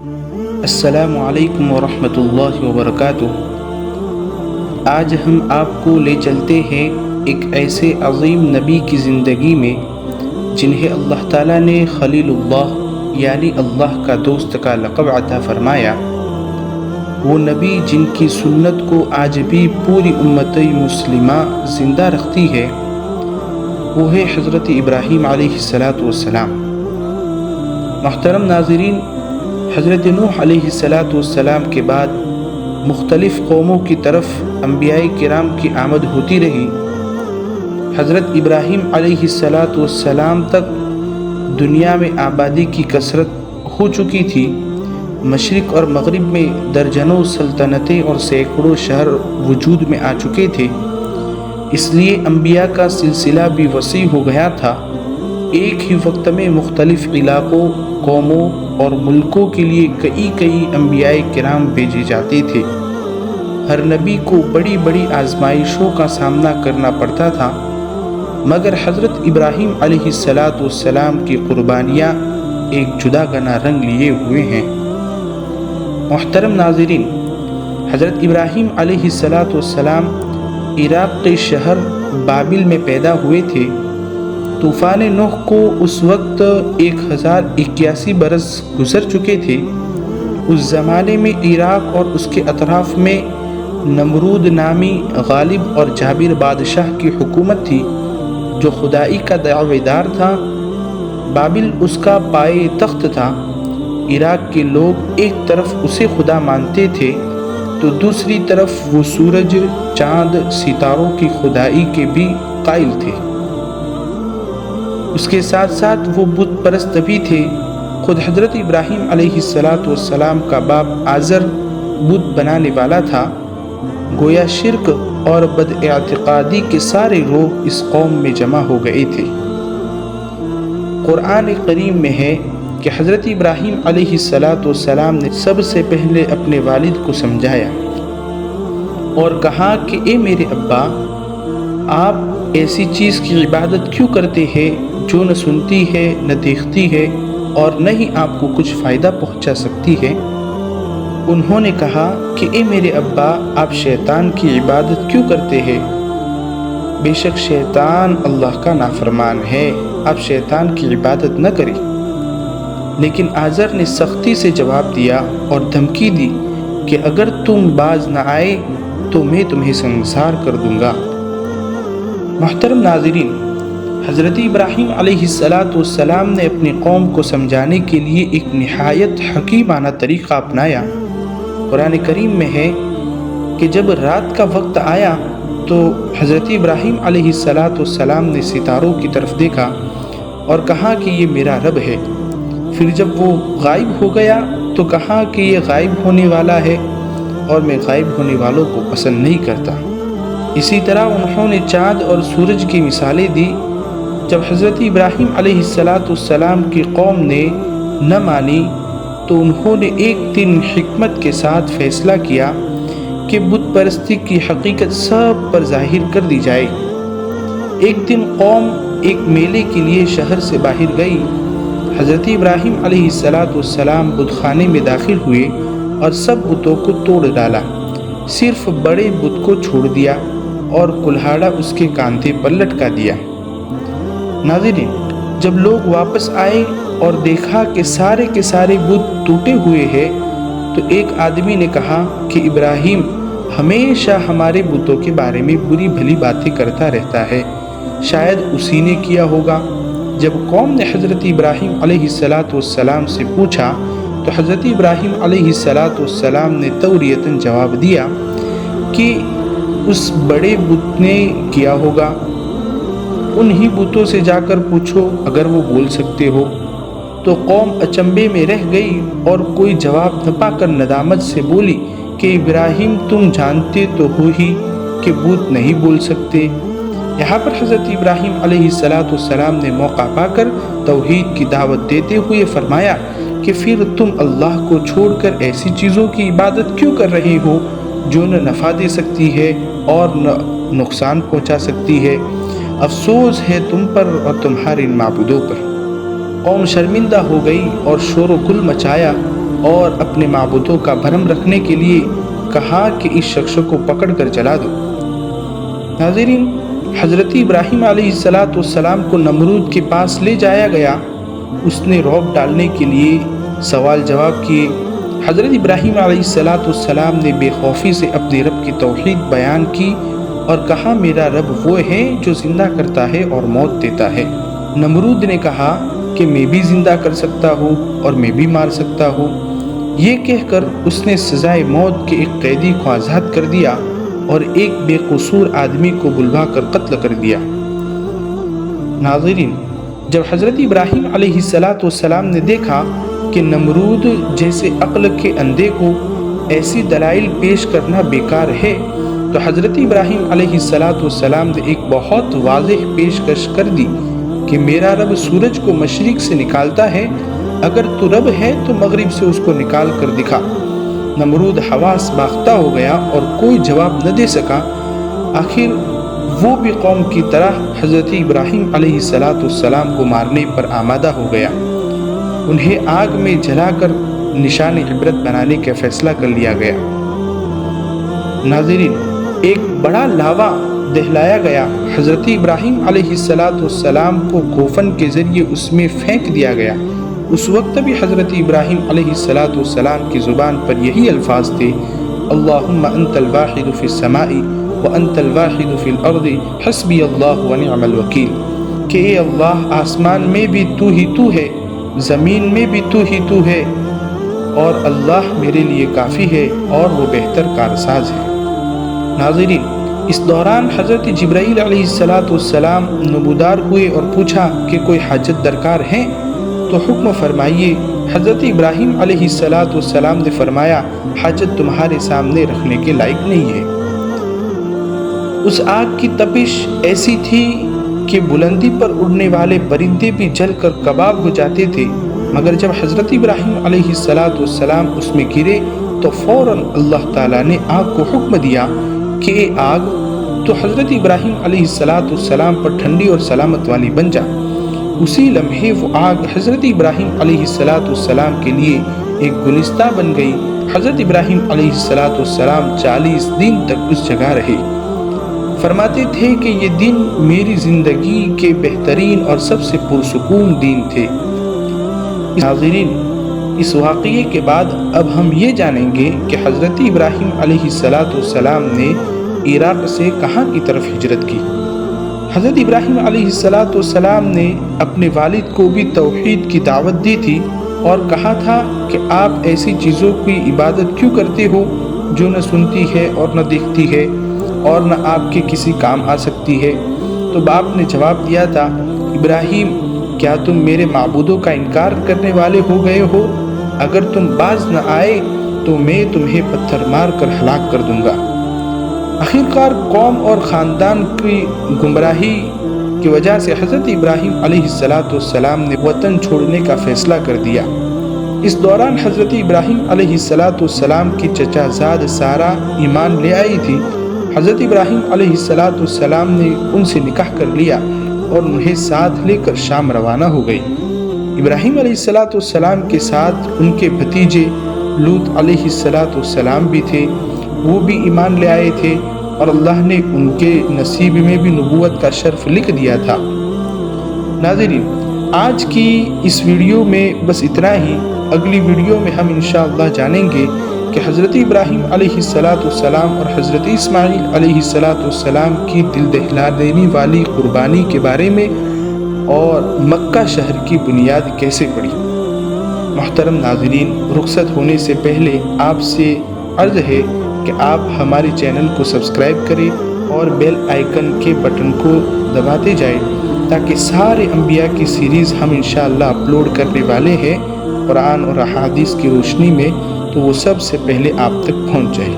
السلام علیکم ورحمۃ اللہ وبرکاتہ۔ آج ہم آپ کو لے چلتے ہیں ایک ایسے عظیم نبی کی زندگی میں جنہیں اللہ تعالیٰ نے خلیل اللہ یعنی اللہ کا دوست کا لقب عطا فرمایا۔ وہ نبی جن کی سنت کو آج بھی پوری امت مسلمہ زندہ رکھتی ہے، وہ ہے حضرت ابراہیم علیہ السلام۔ محترم ناظرین، حضرت نوح علیہ السلام کے بعد مختلف قوموں کی طرف انبیاء کرام کی آمد ہوتی رہی۔ حضرت ابراہیم علیہ السلام تک دنیا میں آبادی کی کثرت ہو چکی تھی۔ مشرق اور مغرب میں درجنوں سلطنتیں اور سینکڑوں شہر وجود میں آ چکے تھے، اس لیے انبیاء کا سلسلہ بھی وسیع ہو گیا تھا۔ ایک ہی وقت میں مختلف علاقوں، قوموں اور ملکوں کے لیے کئی انبیاء کرام بھیجے جاتے تھے۔ ہر نبی کو بڑی بڑی آزمائشوں کا سامنا کرنا پڑتا تھا، مگر حضرت ابراہیم علیہ السلام کی قربانیاں ایک جدا گنا رنگ لیے ہوئے ہیں۔ محترم ناظرین، حضرت ابراہیم علیہ السلام عراق کے شہر بابل میں پیدا ہوئے تھے۔ طوفان نوح کو اس وقت 1081 برس گزر چکے تھے۔ اس زمانے میں عراق اور اس کے اطراف میں نمرود نامی غالب اور جابر بادشاہ کی حکومت تھی جو خدائی کا دعوے دار تھا۔ بابل اس کا پائے تخت تھا۔ عراق کے لوگ ایک طرف اسے خدا مانتے تھے تو دوسری طرف وہ سورج، چاند، ستاروں کی خدائی کے بھی قائل تھے۔ اس کے ساتھ ساتھ وہ بت پرست بھی تھے۔ خود حضرت ابراہیم علیہ السلام کا باپ آزر بت بنانے والا تھا۔ گویا شرک اور بد اعتقادی کے سارے روح اس قوم میں جمع ہو گئے تھے۔ قرآن کریم میں ہے کہ حضرت ابراہیم علیہ السلام نے سب سے پہلے اپنے والد کو سمجھایا اور کہا کہ اے میرے ابا، آپ ایسی چیز کی عبادت کیوں کرتے ہیں جو نہ سنتی ہے، نہ دیکھتی ہے اور نہ ہی آپ کو کچھ فائدہ پہنچا سکتی ہے؟ انہوں نے کہا کہ اے میرے ابا، آپ شیطان کی عبادت کیوں کرتے ہیں؟ بے شک شیطان اللہ کا نافرمان ہے، آپ شیطان کی عبادت نہ کریں۔ لیکن آزر نے سختی سے جواب دیا اور دھمکی دی کہ اگر تم باز نہ آئے تو میں تمہیں سنسار کر دوں گا۔ محترم ناظرین، حضرت ابراہیم علیہ السلام نے اپنی قوم کو سمجھانے کے لیے ایک نہایت حکیمانہ طریقہ اپنایا۔ قرآن کریم میں ہے کہ جب رات کا وقت آیا تو حضرت ابراہیم علیہ السلام نے ستاروں کی طرف دیکھا اور کہا کہ یہ میرا رب ہے۔ پھر جب وہ غائب ہو گیا تو کہا کہ یہ غائب ہونے والا ہے اور میں غائب ہونے والوں کو پسند نہیں کرتا۔ اسی طرح انہوں نے چاند اور سورج کی مثالیں دی۔ جب حضرت ابراہیم علیہ السلام کی قوم نے نہ مانی تو انہوں نے ایک دن حکمت کے ساتھ فیصلہ کیا کہ بت پرستی کی حقیقت سب پر ظاہر کر دی جائے۔ ایک دن قوم ایک میلے کے لیے شہر سے باہر گئی۔ حضرت ابراہیم علیہ السلام بت خانے میں داخل ہوئے اور سب بتوں کو توڑ ڈالا، صرف بڑے بت کو چھوڑ دیا اور کلہاڑا اس کے کاندھے پر لٹکا دیا۔ ناظرین، جب لوگ واپس آئے اور دیکھا کہ سارے کے سارے بت ٹوٹے ہوئے ہیں تو ایک آدمی نے کہا کہ ابراہیم ہمیشہ ہمارے بتوں کے بارے میں بری بھلی باتیں کرتا رہتا ہے، شاید اسی نے کیا ہوگا۔ جب قوم نے حضرت ابراہیم علیہ السلام سے پوچھا تو حضرت ابراہیم علیہ السلام نے توریتاً جواب دیا کہ اس بڑے بت نے کیا ہوگا، انہی بتوں سے جا کر پوچھو اگر وہ بول سکتے ہو۔ تو قوم اچنبے میں رہ گئی اور کوئی جواب نہ پا کر ندامت سے بولی کہ ابراہیم تم جانتے تو ہو ہی کہ بت نہیں بول سکتے۔ یہاں پر حضرت ابراہیم علیہ السلام نے موقع پا کر توحید کی دعوت دیتے ہوئے فرمایا کہ پھر تم اللہ کو چھوڑ کر ایسی چیزوں کی عبادت کیوں کر رہے ہو جو نہ نفع دے سکتی ہے اور نہ نقصان پہنچا سکتی ہے؟ افسوس ہے تم پر اور تمہارے معبودوں پر۔ قوم شرمندہ ہو گئی اور شور و گل مچایا۔ اور اپنے معبودوں کا بھرم رکھنے کے لیے کہا کہ اس شخص کو پکڑ کر جلا دو۔ ناظرین، حضرت ابراہیم علیہ السلام کو نمرود کے پاس لے جایا گیا۔ اس نے رعب ڈالنے کے لیے سوال جواب کیے۔ حضرت ابراہیم علیہ السلام نے بے خوفی سے اپنے رب کی توحید بیان کی اور کہا میرا رب وہ ہے جو زندہ کرتا ہے اور موت دیتا ہے۔ نمرود نے کہا کہ میں بھی زندہ کر سکتا ہوں اور میں بھی مار سکتا ہوں۔ یہ کہہ کر اس نے سزائے موت کے ایک قیدی کو آزاد کر دیا اور ایک بے قصور آدمی کو بلوا کر قتل کر دیا۔ ناظرین، جب حضرت ابراہیم علیہ السلام نے دیکھا کہ نمرود جیسے عقل کے اندھے کو ایسی دلائل پیش کرنا بیکار ہے، تو حضرت ابراہیم علیہ السلام نے ایک بہت واضح پیشکش کر دی کہ میرا رب سورج کو مشرق سے نکالتا ہے، اگر تو رب ہے تو مغرب سے اس کو نکال کر دکھا۔ نمرود حواس باختہ ہو گیا اور کوئی جواب نہ دے سکا۔ آخر وہ بھی قوم کی طرح حضرت ابراہیم علیہ السلام کو مارنے پر آمادہ ہو گیا۔ انہیں آگ میں جلا کر نشان عبرت بنانے کا فیصلہ کر لیا گیا۔ ناظرین، ایک بڑا لاوا دہلایا گیا۔ حضرت ابراہیم علیہ السلام کو گوفن کے ذریعے اس میں پھینک دیا گیا۔ اس وقت بھی حضرت ابراہیم علیہ السلام کی زبان پر یہی الفاظ تھے، اللہم انت الواحد فی السماء وانت الواحد فی الارض حسبی اللہ ونعم الوکیل، کہ اے اللہ آسمان میں بھی تو ہی تو ہے، زمین میں بھی تو ہی تو ہے، اور اللہ میرے لیے کافی ہے اور وہ بہتر کارساز ہے۔ ناظرین، اس دوران حضرت جبرائیل علیہ السلام نمودار ہوئے اور پوچھا کہ کوئی حاجت درکار ہے تو حکم فرمائیے۔ حضرت ابراہیم علیہ السلام نے فرمایا حاجت تمہارے سامنے رکھنے کے لائق نہیں ہے۔ اس آگ کی تپش ایسی تھی کہ بلندی پر اڑنے والے پرندے بھی جل کر کباب ہو جاتے تھے، مگر جب حضرت ابراہیم علیہ السلام اس میں گرے تو فوراً اللہ تعالیٰ نے آگ کو حکم دیا کہ اے آگ تو حضرت ابراہیم علیہ السلام پر ٹھنڈی اور سلامت والی بن جا۔ اسی لمحے وہ آگ حضرت ابراہیم علیہ السلام کے لیے ایک گلستہ بن گئی۔ حضرت ابراہیم علیہ السلام 40 دن تک اس جگہ رہے۔ فرماتے تھے کہ یہ دن میری زندگی کے بہترین اور سب سے پرسکون دن تھے۔ ناظرین، اس واقعے کے بعد اب ہم یہ جانیں گے کہ حضرت ابراہیم علیہ السلام نے عراق سے کہاں کی طرف ہجرت کی۔ حضرت ابراہیم علیہ السلام نے اپنے والد کو بھی توحید کی دعوت دی تھی اور کہا تھا کہ آپ ایسی چیزوں کی عبادت کیوں کرتے ہو جو نہ سنتی ہے اور نہ دیکھتی ہے اور نہ آپ کے کسی کام آ سکتی ہے۔ تو باپ نے جواب دیا تھا، ابراہیم کیا تم میرے معبودوں کا انکار کرنے والے ہو گئے ہو؟ اگر تم باز نہ آئے تو میں تمہیں پتھر مار کر ہلاک کر دوں گا۔ آخرکار قوم اور خاندان کی گمراہی کی وجہ سے حضرت ابراہیم علیہ السلام نے وطن چھوڑنے کا فیصلہ کر دیا۔ اس دوران حضرت ابراہیم علیہ السلام کی چچا زاد سارہ ایمان لے آئی تھی۔ حضرت ابراہیم علیہ السلام نے ان سے نکاح کر لیا اور انہیں ساتھ لے کر شام روانہ ہو گئی۔ ابراہیم علیہ السلام کے ساتھ ان کے بھتیجے لوط علیہ السلام بھی تھے، وہ بھی ایمان لے آئے تھے اور اللہ نے ان کے نصیب میں بھی نبوت کا شرف لکھ دیا تھا۔ ناظرین، آج کی اس ویڈیو میں بس اتنا ہی۔ اگلی ویڈیو میں ہم انشاءاللہ جانیں گے کہ حضرت ابراہیم علیہ السلام اور حضرت اسماعیل علیہ السلام کی دل دہلا دینے والی قربانی کے بارے میں اور مکہ شہر کی بنیاد کیسے پڑی۔ محترم ناظرین، رخصت ہونے سے پہلے آپ سے عرض ہے کہ آپ ہمارے چینل کو سبسکرائب کریں اور بیل آئیکن کے بٹن کو دباتے جائیں تاکہ سارے انبیاء کی سیریز ہم انشاءاللہ اپلوڈ کرنے والے ہیں قرآن اور احادیث کی روشنی میں، تو وہ سب سے پہلے آپ تک پہنچ جائے۔